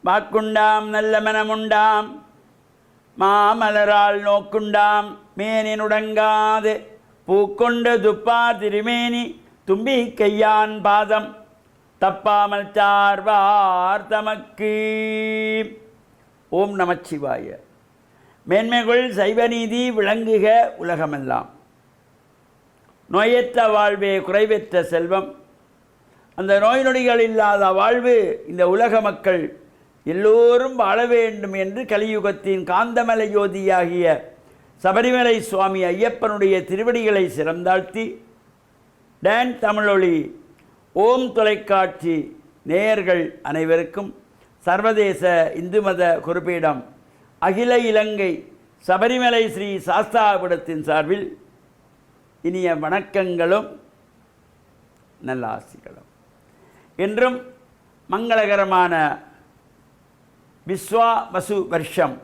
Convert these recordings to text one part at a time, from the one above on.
வாக்குண்டாம் நல்ல மனமுண்டாம் மாமலரால் நோக்குண்டாம் மேனினுடங்காது பூக்கொண்டு துப்பா திருமேனி தும்பி கையான் பாதம் தப்பாமல் சார்வார் தமக்கு. ஓம் நமச்சிவாய. மேன்மைகள் சைவநீதி விளங்குக உலகமெல்லாம். நோயற்ற வாழ்வே குறைவற்ற செல்வம். அந்த நோய் நொடிகள் இல்லாத வாழ்வு இந்த உலக மக்கள் எல்லோரும் வாழ வேண்டும் என்று கலியுகத்தின் காந்தமலை ஜோதியாகிய சபரிமலை சுவாமி ஐயப்பனுடைய திருவடிகளை சிறந்தாழ்த்தி டான் தமிழொலி ஓம் தொலைக்காட்சி நேயர்கள் அனைவருக்கும் சர்வதேச இந்து மத குறிப்பீடம் அகில இலங்கை சபரிமலை ஸ்ரீ சாஸ்தாபீடத்தின் சார்பில் இனிய வணக்கங்களும் நல்ல ஆசிகளும். என்றும் மங்களகரமான விஸ்வாவசு வருஷம்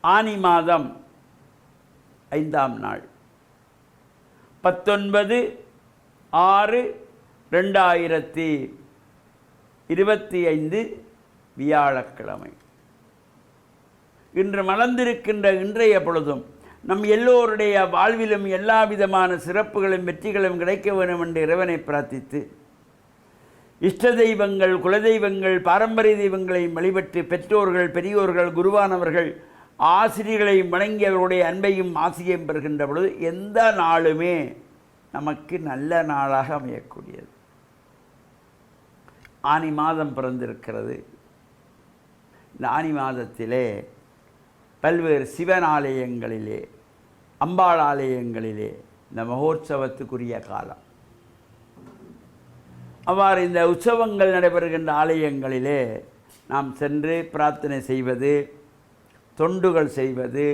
ஆனி மாதம் 5ஆம் நாள் 19/6/2025 வியாழக்கிழமை. இன்று மலர்ந்திருக்கின்ற இன்றைய பொழுதும் நம் எல்லோருடைய வாழ்விலும் எல்லா விதமான சிறப்புகளும் வெற்றிகளும் கிடைக்க வேண்டும் என்று இறைவனை பிரார்த்தித்து இஷ்ட தெய்வங்கள் குலதெய்வங்கள் பாரம்பரிய தெய்வங்களை வழிபட்டு பெற்றோர்கள் பெரியோர்கள் குருவானவர்கள் ஆசிரியர்களையும் வணங்கியவர்களுடைய அன்பையும் ஆசையையும் பெறுகின்ற பொழுது எந்த நாளுமே நமக்கு நல்ல நாளாக அமையக்கூடியது. ஆனி மாதம் பிறந்திருக்கிறது. இந்த ஆனி மாதத்திலே பல்வேறு சிவன் ஆலயங்களிலே அம்பாள் ஆலயங்களிலே இந்த மகோற்சவத்துக்குரிய காலம். அவ்வாறு இந்த உற்சவங்கள் நடைபெறுகின்ற ஆலயங்களிலே நாம் சென்று பிரார்த்தனை செய்வது, தொண்டுகள் செய்வது,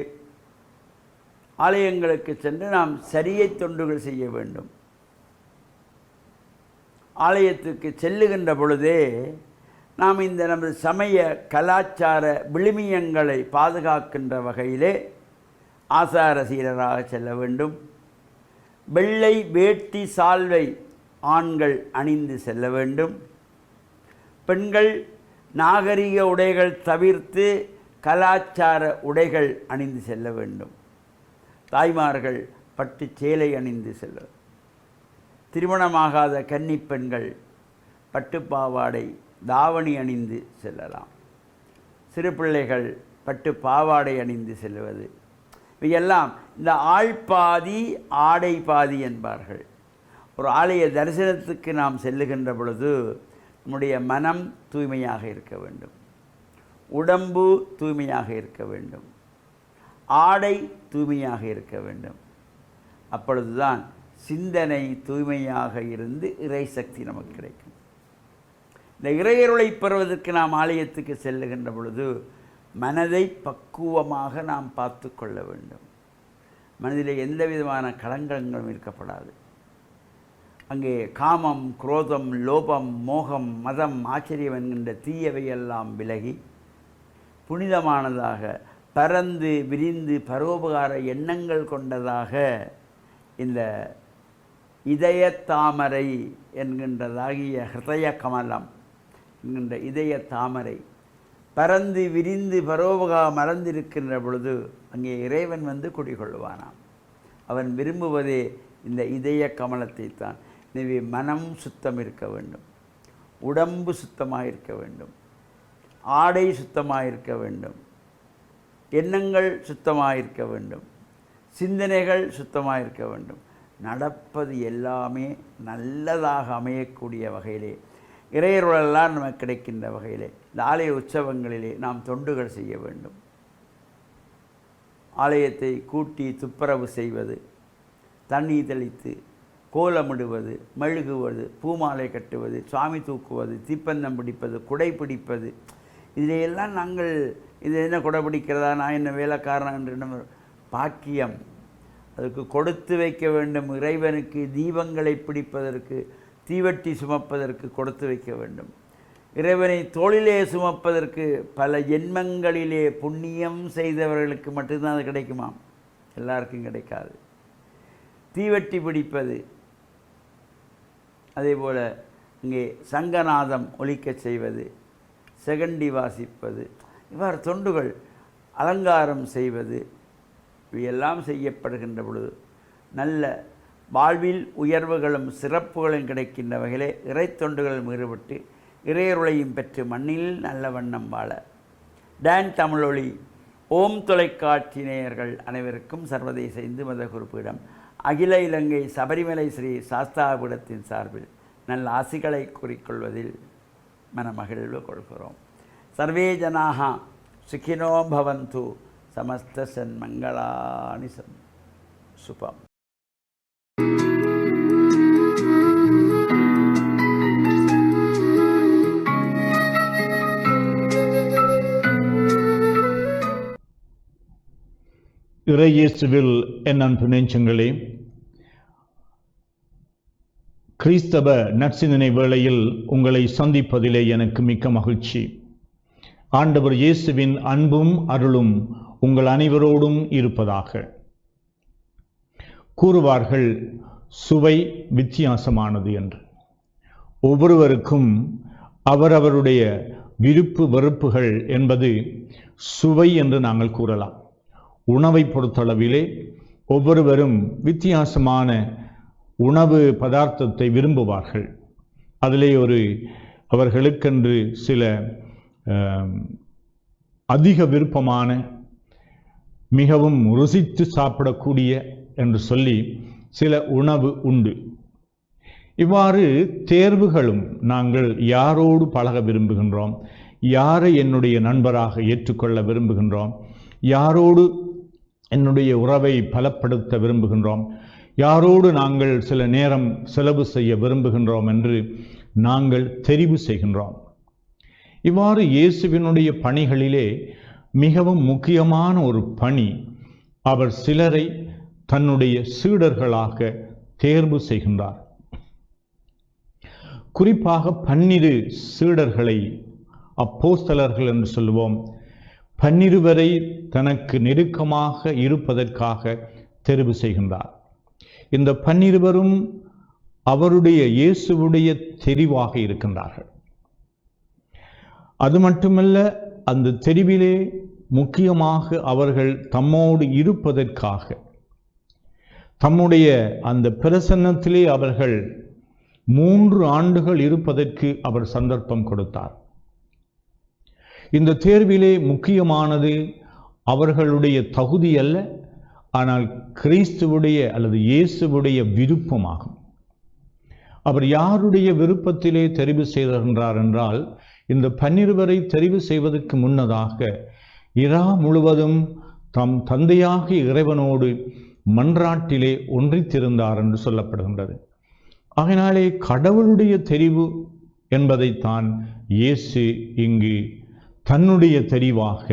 ஆலயங்களுக்கு சென்று நாம் சரியை தொண்டுகள் செய்ய வேண்டும். ஆலயத்துக்கு செல்லுகின்ற பொழுதே நாம் இந்த நமது சமய கலாச்சார விழுமியங்களை பாதுகாக்கின்ற வகையிலே ஆசார சீரராக செல்ல வேண்டும். வெள்ளை வேட்டி சால்வை ஆண்கள் அணிந்து செல்ல வேண்டும். பெண்கள் நாகரிக உடைகள் தவிர்த்து கலாச்சார உடைகள் அணிந்து செல்ல வேண்டும். தாய்மார்கள் பட்டு சேலை அணிந்து செல்ல. திருமணமாகாத கன்னிப் பெண்கள் பட்டுப்பாவாடை தாவணி அணிந்து செல்லலாம். சிறு பிள்ளைகள் பட்டு பாவாடை அணிந்து செல்வது இவையெல்லாம் இந்த ஆள் பாதி ஆடை பாதி என்பார்கள். ஒரு ஆலய தரிசனத்துக்கு நாம் செல்லுகின்ற பொழுது நம்முடைய மனம் தூய்மையாக இருக்க வேண்டும், உடம்பு தூய்மையாக இருக்க வேண்டும், ஆடை தூய்மையாக இருக்க வேண்டும். அப்பொழுதுதான் சிந்தனை தூய்மையாக இருந்து இறை சக்தி நமக்கு கிடைக்கும். இந்த இறையருளை பெறுவதற்கு நாம் ஆலயத்துக்கு செல்லுகின்ற பொழுது மனதை பக்குவமாக நாம் பார்த்து கொள்ள வேண்டும். மனதிலே எந்த விதமான களங்கங்களும் இருக்கப்படாது. அங்கே காமம், குரோதம், லோபம், மோகம், மதம், ஆச்சரியம் என்கின்ற தீயவையெல்லாம் விலகி புனிதமானதாக பரந்து விரிந்து பரோபகார எண்ணங்கள் கொண்டதாக இந்த இதய தாமரை என்கின்றதாகிய ஹிருதய கமலம் என்கின்ற இதய தாமரை பரந்து விரிந்து பரோபகா மறந்திருக்கின்ற பொழுது அங்கே இறைவன் வந்து குடிகொள்வானாம். அவன் விரும்புவதே இந்த இதய கமலத்தை தான். எனவே மனம் சுத்தம் இருக்க வேண்டும், உடம்பு சுத்தமாக இருக்க வேண்டும், ஆடை சுத்தமாக இருக்க வேண்டும், எண்ணங்கள் சுத்தமாக இருக்க வேண்டும், சிந்தனைகள் சுத்தமாக இருக்க வேண்டும். நடப்பது எல்லாமே நல்லதாக அமையக்கூடிய வகையிலே இறையருளெல்லாம் நமக்கு கிடைக்கின்ற வகையிலே இந்த ஆலய உற்சவங்களிலே நாம் தொண்டுகள் செய்ய வேண்டும். ஆலயத்தை கூட்டி துப்புரவு செய்வது, தண்ணீர் தெளித்து கோலமிடுவது, மெழுகுவது, பூமாலை கட்டுவது, சுவாமி தூக்குவது, தீப்பந்தம் பிடிப்பது, குடை பிடிப்பது, இதையெல்லாம் நாங்கள் இது என்ன குடை பிடிக்கிறதா, நான் என்ன வேலைக்காரன் என்று நம்ம பாக்கியம். அதுக்கு கொடுத்து வைக்க வேண்டும். இறைவனுக்கு தீபங்களை பிடிப்பதற்கு, தீவட்டி சுமப்பதற்கு கொடுத்து வைக்க வேண்டும். இறைவனை தோளிலே சுமப்பதற்கு பல ஜென்மங்களிலே புண்ணியம் செய்தவர்களுக்கு மட்டும்தான் அது கிடைக்குமாம், எல்லாருக்கும் கிடைக்காது. தீவட்டி பிடிப்பது, அதே போல் இங்கே சங்கநாதம் ஒலிக்க செய்வது, செகண்டி வாசிப்பது, இவ்வாறு தொண்டுகள், அலங்காரம் செய்வது, இவையெல்லாம் செய்யப்படுகின்ற பொழுது நல்ல வாழ்வில் உயர்வுகளும் சிறப்புகளும் கிடைக்கின்ற வகையிலே இறை தொண்டுகளும் ஈடுபட்டு இறையருளையும் பெற்று மண்ணில் நல்ல வண்ணம் வாழ டான் தமிழொலி ஓம் தொலைக்காட்சி நேயர்கள் அனைவருக்கும் சர்வதேச இந்து மத குறிப்பிடம் அகில இலங்கை சபரிமலை ஸ்ரீ சாஸ்தாபீடத்தின் சார்பில் நல்ல ஆசிகளை கூறிக்கொள்வதில் மனமகிழ்வு கொள்கிறோம். சர்வே ஜனாக சுகினோ பவந்து, சமஸ்த சன்மங்களானி சுபம். இறையேசுவில் என் அன்பு நெஞ்சங்களே, கிறிஸ்தவ நற்சிந்தனை வேளையில் உங்களை சந்திப்பதிலே எனக்கு மிக்க மகிழ்ச்சி. ஆண்டவர் இயேசுவின் அன்பும் அருளும் உங்கள் அனைவரோடும் இருப்பதாக. கூறுவார்கள் சுவை வித்தியாசமானது என்று. ஒவ்வொருவருக்கும் அவரவருடைய விருப்பு வெறுப்புகள் என்பது சுவை என்று நாங்கள் கூறலாம். உணவை பொறுத்தளவிலே ஒவ்வொருவரும் வித்தியாசமான உணவு பதார்த்தத்தை விரும்புவார்கள். அதிலே அவர்களுக்கென்று சில அதிக விருப்பமான, மிகவும் ருசித்து சாப்பிடக்கூடிய என்று சொல்லி சில உணவு உண்டு. இவ்வாறு தேர்வுகளும் நாங்கள் யாரோடு பழக விரும்புகின்றோம், யாரை என்னுடைய நண்பராக ஏற்றுக்கொள்ள விரும்புகின்றோம், யாரோடு என்னுடைய உறவை பலப்படுத்த விரும்புகின்றோம், யாரோடு நாங்கள் சில நேரம் செலவு செய்ய விரும்புகின்றோம் என்று நாங்கள் தெரிவு செய்கின்றோம். இவ்வாறு இயேசுவினுடைய பணிகளிலே மிகவும் முக்கியமான ஒரு பணி, அவர் சிலரை தன்னுடைய சீடர்களாக தேர்வு செய்கின்றார். குறிப்பாக 12 சீடர்களை, அப்போஸ்தலர்கள் என்று சொல்லுவோம், 12 தனக்கு நெருக்கமாக இருப்பதற்காக தெரிவு செய்கின்றார். இந்த 12 அவருடைய இயேசுவுடைய தெரிவாக இருக்கின்றார்கள். அது மட்டுமல்ல, அந்த தெரிவிலே முக்கியமாக அவர்கள் தம்மோடு இருப்பதற்காக, தம்முடைய அந்த பிரசன்னத்திலே அவர்கள் 3 ஆண்டுகள் இருப்பதற்கு அவர் சந்தர்ப்பம் கொடுத்தார். இந்த தேர்விலே முக்கியமானது அவர்களுடைய தகுதி அல்ல, ஆனால் கிறிஸ்துவுடைய அல்லது இயேசுவுடைய விருப்பமாகும். அவர் யாருடைய விருப்பத்திலே தெரிவு செய்கின்றார் என்றால், இந்த 12 தெரிவு செய்வதற்கு முன்னதாக இரா முழுவதும் தம் தந்தையாகிய இறைவனோடு மன்றாட்டிலே ஒன்றித்திருந்தார் என்று சொல்லப்படுகின்றது. ஆகையினாலே கடவுளுடைய தெரிவு என்பதைத்தான் இயேசு இங்கு தன்னுடைய தெரிவாக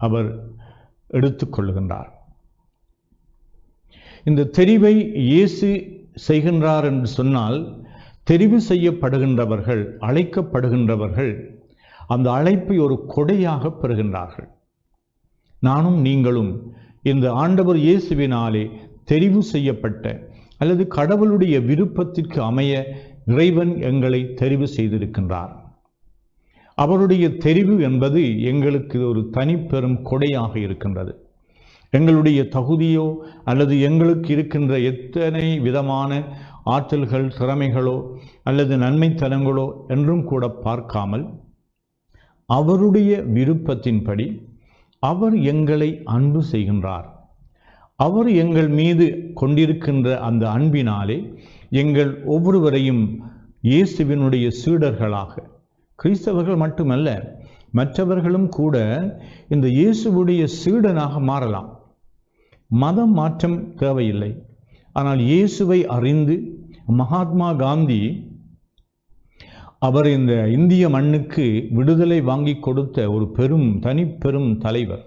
அவர் எடுத்துக்கொள்கின்றார். இந்த தெரிவை இயேசு செய்கின்றார் என்று சொன்னால், தெரிவு செய்யப்படுகின்றவர்கள், அழைக்கப்படுகின்றவர்கள் அந்த அழைப்பை ஒரு கொடையாக பெறுகின்றார்கள். நானும் நீங்களும் இந்த ஆண்டவர் இயேசுவினாலே தெரிவு செய்யப்பட்ட அல்லது கடவுளுடைய விருப்பத்திற்கு அமைய இறைவன் எங்களை தெரிவு செய்திருக்கின்றார். அவருடைய தெரிவு என்பது எங்களுக்கு ஒரு தனிப்பெரும் கொடையாக இருக்கின்றது. எங்களுடைய தகுதியோ அல்லது எங்களுக்கு இருக்கின்ற எத்தனை விதமான ஆற்றல்கள், திறமைகளோ அல்லது நன்மைத்தனங்களோ என்றும் கூட பார்க்காமல், அவருடைய விருப்பத்தின்படி அவர் எங்களை அன்பு செய்கின்றார். அவர் எங்கள் மீது கொண்டிருக்கின்ற அந்த அன்பினாலே எங்கள் ஒவ்வொருவரையும் இயேசுவினுடைய சீடர்களாக, கிறிஸ்தவர்கள் மட்டுமல்ல மற்றவர்களும் கூட இந்த இயேசுவுடைய சீடனாக மாறலாம். மதம் மாற்றம் தேவையில்லை. ஆனால் இயேசுவை அறிந்து மகாத்மா காந்தி, அவர் இந்த இந்திய மண்ணுக்கு விடுதலை வாங்கி கொடுத்த ஒரு தனிப்பெரும் தலைவர்.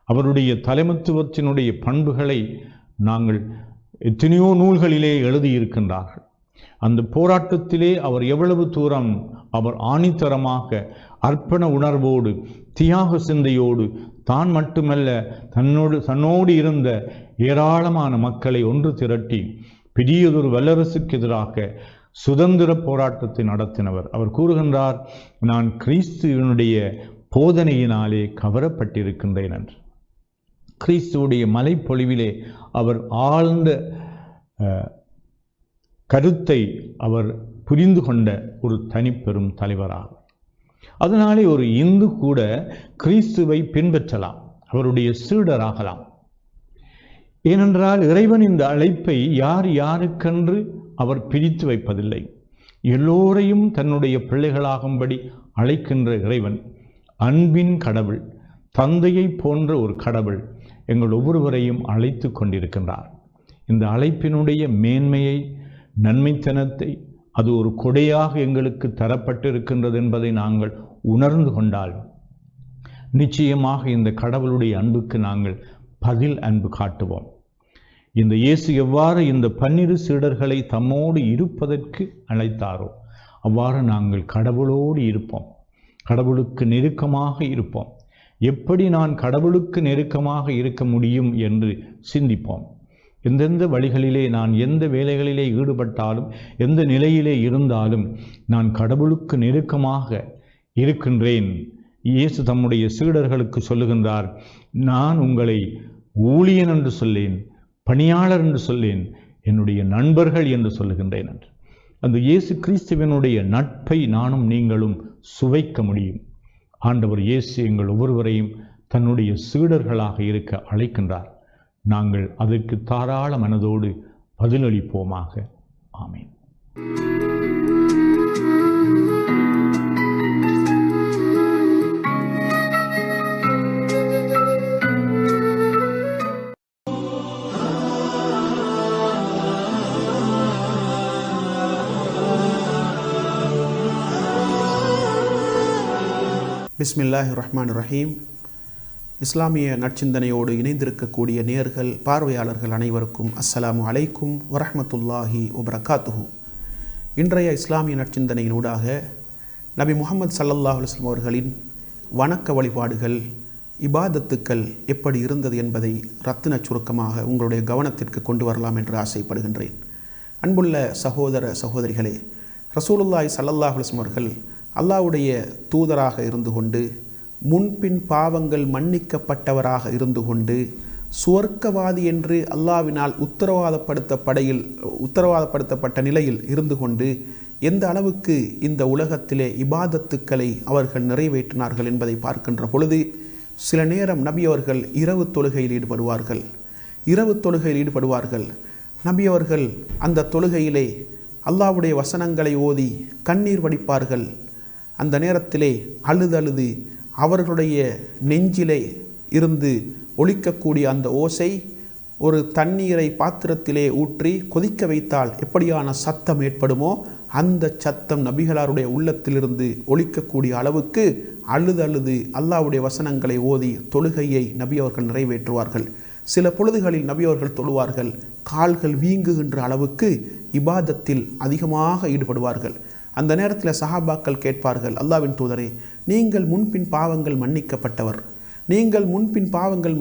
அவருடைய தலைமைத்துவத்தினுடைய பண்புகளை நாங்கள் எத்தனையோ நூல்களிலே எழுதியிருக்கின்றார்கள். அந்த போராட்டத்திலே அவர் எவ்வளவு தூரம் அவர் ஆணித்தரமாக அர்ப்பண உணர்வோடு, தியாக சிந்தையோடு, தான் மட்டுமல்ல தன்னோடு இருந்த ஏராளமான மக்களை ஒன்று திரட்டி பெரியதொரு வல்லரசுக்கு எதிராக சுதந்திர போராட்டத்தை நடத்தினவர். அவர் கூறுகின்றார், நான் கிறிஸ்துவனுடைய போதனையினாலே கவரப்பட்டிருக்கின்றேன் என்று. கிறிஸ்துவுடைய மலைப்பொழிவிலே அவர் ஆழ்ந்த கருத்தை அவர் புரிந்து கொண்ட ஒரு தனிப்பெரும் தலைவராகும். அதனாலே ஒரு இந்து கூட கிறிஸ்துவை பின்பற்றலாம், அவருடைய சீடராகலாம். ஏனென்றால் இறைவன் இந்த அழைப்பை யார் யாருக்கென்று அவர் பிரித்து வைப்பதில்லை. எல்லோரையும் தன்னுடைய பிள்ளைகளாகும்படி அழைக்கின்ற இறைவன் அன்பின் கடவுள், தந்தையை போன்ற ஒரு கடவுள் எங்கள் ஒவ்வொருவரையும் அழைத்து கொண்டிருக்கின்றார். இந்த அழைப்பினுடைய மேன்மையை, நன்மைத்தனத்தை, அது ஒரு கொடையாக எங்களுக்கு தரப்பட்டிருக்கின்றது என்பதை நாங்கள் உணர்ந்து கொண்டால் நிச்சயமாக இந்த கடவுளுடைய அன்புக்கு நாங்கள் பதில் அன்பு காட்டுவோம். இந்த இயேசு எவ்வாறு இந்த 12 சீடர்களை தம்மோடு இருப்பதற்கு அழைத்தாரோ அவ்வாறு நாங்கள் கடவுளோடு இருப்போம், கடவுளுக்கு நெருக்கமாக இருப்போம். எப்படி நான் கடவுளுக்கு நெருக்கமாக இருக்க முடியும் என்று சிந்திப்போம். எந்தெந்த வழிகளிலே நான் எந்த வேலைகளிலே ஈடுபட்டாலும், எந்த நிலையிலே இருந்தாலும் நான் கடவுளுக்கு நெருக்கமாக இருக்கின்றேன். இயேசு தம்முடைய சீடர்களுக்கு சொல்லுகின்றார், நான் உங்களை ஊழியன் என்று சொல்லேன், பணியாளர் என்று சொல்லேன், என்னுடைய நண்பர்கள் என்று சொல்லுகின்றேன் என்று. அந்த இயேசு கிறிஸ்துவனுடைய நட்பை நானும் நீங்களும் சுவைக்க முடியும். ஆண்டவர் இயேசு எங்கள் ஒவ்வொருவரையும் தன்னுடைய சீடர்களாக இருக்க அழைக்கின்றார். நாங்கள் அதற்கு தாராள மனதோடு பதிலளிப்போமாக. ஆமென். பிஸ்மில்லாஹிர் ரஹ்மானிர் ரஹீம். இஸ்லாமிய நற்சிந்தனையோடு இணைந்திருக்கக்கூடிய நேயர்கள், பார்வையாளர்கள் அனைவருக்கும் அஸ்ஸலாமு அலைக்கும் வரஹ்மத்துல்லாஹி வபரகாத்துஹு. இன்றைய இஸ்லாமிய நற்சிந்தனையினூடாக நபி முஹம்மது ஸல்லல்லாஹு அலைஹி வஸல்லம் அவர்களின் வணக்க வழிபாடுகள், இபாதத்துக்கள் எப்படி இருந்தது என்பதை ரத்தின சுருக்கமாக உங்களுடைய கவனத்திற்கு கொண்டு வரலாம் என்று ஆசைப்படுகின்றேன். அன்புள்ள சகோதர சகோதரிகளே, ரசூலுல்லாஹி ஸல்லல்லாஹு அலைஹி வஸல்லம் அவர்கள் அல்லாஹ்வுடைய தூதராக இருந்து கொண்டு, முன்பின் பாவங்கள் மன்னிக்கப்பட்டவராக இருந்து கொண்டு, சுவர்க்கவாதி என்று அல்லாஹ்வினால் உத்தரவாதப்படுத்தப்பட்ட நிலையில் இருந்து கொண்டு எந்த அளவுக்கு இந்த உலகத்திலே இபாதத்துக்களை அவர்கள் நிறைவேற்றினார்கள் என்பதை பார்க்கின்ற பொழுது, சில நேரம் நபி அவர்கள் இரவு தொழுகையில் ஈடுபடுவார்கள். நபி அவர்கள் அந்த தொழுகையிலே அல்லாஹ்வுடைய வசனங்களை ஓதி கண்ணீர் வடிப்பார்கள். அந்த நேரத்திலே அழுது அவர்களுடைய நெஞ்சிலே இருந்து ஒலிக்கக்கூடிய அந்த ஓசை ஒரு தண்ணீரை பாத்திரத்திலே ஊற்றி கொதிக்க வைத்தால் எப்படியான சத்தம் ஏற்படுமோ அந்த சத்தம் நபிகளாருடைய உள்ளத்திலிருந்து ஒலிக்கக்கூடிய அளவுக்கு அழுது அல்லாஹ்வுடைய வசனங்களை ஓதி தொழுகையை நபி அவர்கள் நிறைவேற்றுவார்கள். சில பொழுதுகளில் நபி அவர்கள் தொழுவார்கள், கால்கள் வீங்குகின்ற அளவுக்கு இபாதத்தில் அதிகமாக ஈடுபடுவார்கள். அந்த நேரத்தில் சஹாபாக்கள் கேட்பார்கள், அல்லாஹ்வின் தூதரே, நீங்கள் முன்பின் பாவங்கள்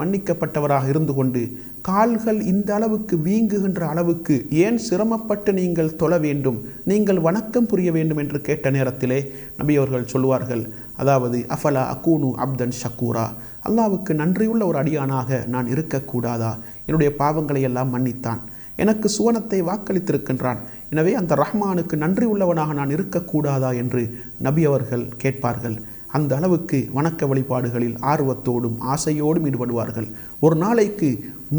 மன்னிக்கப்பட்டவராக இருந்து கொண்டு கால்கள் இந்த அளவுக்கு வீங்குகின்ற அளவுக்கு ஏன் சிரமப்பட்டு நீங்கள் தொழ வேண்டும், நீங்கள் வணக்கம் புரிய வேண்டும் என்று கேட்ட நேரத்திலே நபி அவர்கள் சொல்லுவார்கள், அதாவது அஃபலா அகூனு அப்தன் ஷக்கூரா, அல்லாஹ்வுக்கு நன்றியுள்ள ஒரு அடியானாக நான் இருக்கக்கூடாதா? என்னுடைய பாவங்களை எல்லாம் மன்னித்தான், எனக்கு சுவனத்தை வாக்களித்திருக்கின்றான், எனவே அந்த ரஹ்மானுக்கு நன்றி உள்ளவனாக நான் இருக்கக்கூடாதா என்று நபி அவர்கள் கேட்பார்கள். அந்த அளவுக்கு வணக்க வழிபாடுகளில் ஆர்வத்தோடும் ஆசையோடும் ஈடுபடுவார்கள். ஒரு நாளைக்கு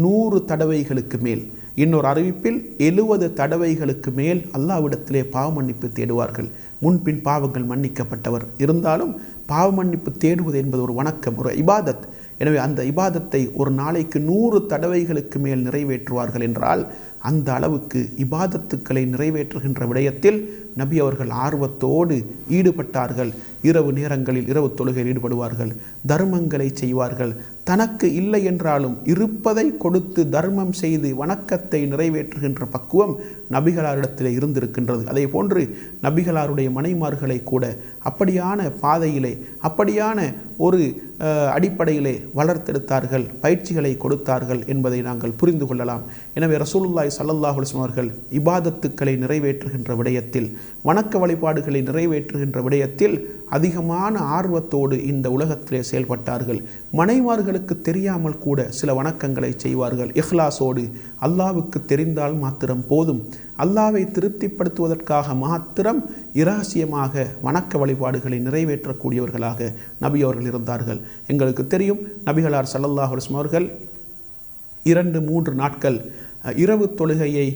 100 தடவைகளுக்கு மேல், இன்னொரு அறிவிப்பில் 70 தடவைகளுக்கு மேல் அல்லாஹ்விடத்திலே பாவ மன்னிப்பு தேடுவார்கள். முன்பின் பாவங்கள் மன்னிக்கப்பட்டவர் இருந்தாலும் பாவ மன்னிப்பு தேடுவது என்பது ஒரு வணக்கம், ஒரு இபாதத். எனவே அந்த இபாதத்தை ஒரு நாளைக்கு 100 தடவைகளுக்கு மேல் நிறைவேற்றுவார்கள் என்றால் அந்த அளவுக்கு இபாதத்துக்களை நிறைவேற்றுகின்ற விடயத்தில் நபி அவர்கள் ஆர்வத்தோடு ஈடுபட்டார்கள். இரவு நேரங்களில் இரவு தொழுகையில் ஈடுபடுவார்கள், தர்மங்களை செய்வார்கள். தனக்கு இல்லை என்றாலும் இருப்பதை கொடுத்து தர்மம் செய்து வணக்கத்தை நிறைவேற்றுகின்ற பக்குவம் நபிகளாரிடத்திலே இருந்திருக்கின்றது. அதே போன்று நபிகளாருடைய மனைமார்களை கூட அப்படியான பாதையிலே அப்படியான ஒரு அடிப்படையிலே வளர்த்தெடுத்தார்கள், பயிற்சிகளை கொடுத்தார்கள் என்பதை நாங்கள் புரிந்து கொள்ளலாம். எனவே ரசூலுல்லாஹி ஸல்லல்லாஹு அலைஹி வஸல்லம் அவர்கள் இபாதத்துக்களை நிறைவேற்றுகின்ற விடயத்தில், வணக்க வழிபாடுகளை நிறைவேற்றுகின்ற விடயத்தில் அதிகமான ஆர்வத்தோடு இந்த உலகத்திலே செயல்பட்டார்கள். மனைமார்களுக்கு தெரியாமல் கூட சில வணக்கங்களை செய்வார்கள். இஹ்லாஸோடு அல்லாஹ்வுக்கு தெரிந்தால் மாத்திரம் போதும், அல்லாஹ்வை திருப்திப்படுத்துவதற்காக மாத்திரம் இரகசியமாக வணக்க வழிபாடுகளை நிறைவேற்றக்கூடியவர்களாக நபி அவர்கள் இருந்தார்கள். எங்களுக்கு தெரியும், நபிகளார் ஸல்லல்லாஹு அலைஹி வஸல்லம் அவர்கள் 2-3 நாட்கள் இரவு தொழுகையை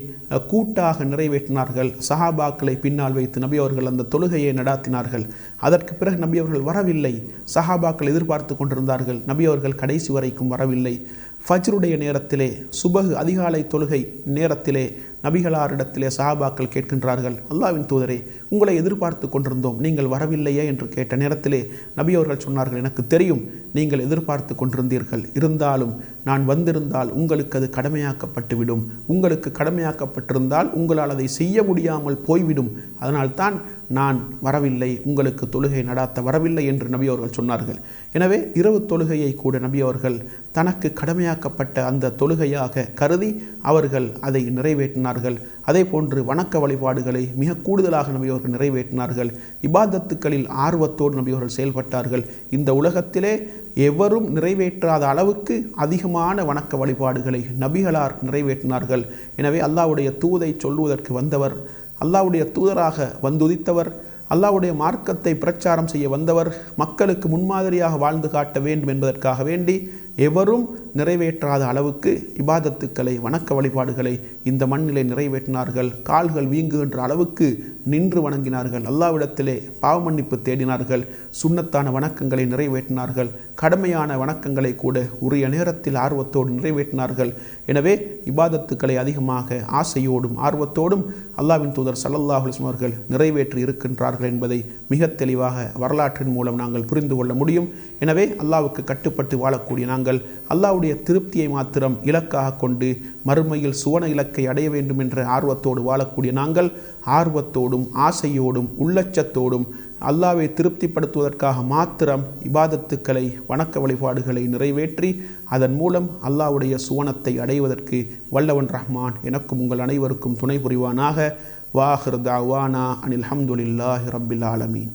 கூட்டாக நிறைவேற்றினார்கள். சஹாபாக்களை பின்னால் வைத்து நபி அவர்கள் அந்த தொழுகையை நடாத்தினார்கள். அதற்கு பிறகு நபி அவர்கள் வரவில்லை. சஹாபாக்கள் எதிர்பார்த்து கொண்டிருந்தார்கள். நபி அவர்கள் கடைசி வரைக்கும் வரவில்லை. ஃபஜ்ருடைய நேரத்திலே, சுபஹ் அதிகாலை தொழுகை நேரத்திலே நபிகளாரிடத்திலே சஹாபாக்கள் கேட்கின்றார்கள், அல்லாஹ்வின் தூதரே, உங்களை எதிர்பார்த்து கொண்டிருந்தோம், நீங்கள் வரவில்லையே என்று கேட்ட நேரத்திலே நபி அவர்கள் சொன்னார்கள், எனக்கு தெரியும் நீங்கள் எதிர்பார்த்து கொண்டிருந்தீர்கள், இருந்தாலும் நான் வந்திருந்தால் உங்களுக்கு அது கடமையாக்கப்பட்டுவிடும், உங்களுக்கு கடமையாக்கப்பட்டிருந்தால் உங்களால் அதை செய்ய முடியாமல் போய்விடும், அதனால்தான் நான் வரவில்லை, உங்களுக்கு தொழுகை நடாத்த வரவில்லை என்று நபி அவர்கள் சொன்னார்கள். எனவே இரவு தொழுகையை கூட நபி அவர்கள் தனக்கு கடமையாக்கப்பட்ட அந்த தொழுகையாக கருதி அவர்கள் அதை நிறைவேற்றினார்கள். அதே போன்று வணக்க வழிபாடுகளை மிக கூடுதலாக நபி அவர்கள் நிறைவேற்றினார்கள். இபாதத்துக்களில் ஆர்வத்தோடு நபி அவர்கள் செயல்பட்டார்கள். இந்த உலகத்திலே எவரும் நிறைவேற்றாத அளவுக்கு அதிகமான வணக்க வழிபாடுகளை நபிகளார் நிறைவேற்றினார்கள். எனவே அல்லாஹ்வுடைய தூதை சொல்லுவதற்கு வந்தவர், அல்லாஹ்வுடைய தூதராக வந்துதித்தவர், அல்லாஹ்வுடைய மார்க்கத்தை பிரச்சாரம் செய்ய வந்தவர், மக்களுக்கு முன்மாதிரியாக வாழ்ந்து காட்ட வேண்டும் என்பதற்காக வேண்டி எவரும் நிறைவேற்றாத அளவுக்கு இபாதத்துக்களை, வணக்க வழிபாடுகளை இந்த மண்ணிலே நிறைவேற்றினார்கள். கால்கள் வீங்குகின்ற அளவுக்கு நின்று வணங்கினார்கள். அல்லாஹ்விடத்திலே பாவ மன்னிப்பு தேடினார்கள். சுன்னத்தான வணக்கங்களை நிறைவேற்றினார்கள். கடமையான வணக்கங்களை கூட உரிய நேரத்தில் ஆர்வத்தோடு நிறைவேற்றினார்கள். எனவே இபாதத்துக்களை அதிகமாக ஆசையோடும் ஆர்வத்தோடும் அல்லாஹ்வின் தூதர் ஸல்லல்லாஹு அலைஹி வஸல்லம் அவர்கள் நிறைவேற்றி இருக்கின்றார்கள் என்பதை மிக தெளிவாக வரலாற்றின் மூலம் நாங்கள் புரிந்து கொள்ள முடியும். எனவே அல்லாஹ்வுக்கு கட்டுப்பட்டு வாழக்கூடிய நாங்கள் அல்லாஹ்வுடைய திருப்தியை மாத்திரம் இலக்காக கொண்டு மறுமையில் சுவன இலக்கை அடைய வேண்டும் என்ற ஆர்வத்தோடு வாழக்கூடிய நாங்கள் ஆர்வத்தோடும் ஆசையோடும் உள்ளச்சத்தோடும் அல்லாஹ்வை திருப்திப்படுத்துவதற்காக மாத்திரம் இபாதத்துக்களை, வணக்க வழிபாடுகளை நிறைவேற்றி அதன் மூலம் அல்லாஹ்வுடைய சுவனத்தை அடைவதற்கு வல்லவன் ரஹ்மான் எனக்கும் உங்கள் அனைவருக்கும் துணை புரிவானாக. வாஹிர் தாவானா அனில் ஹம்துலில்லாஹி ரப்பில் ஆலமீன்.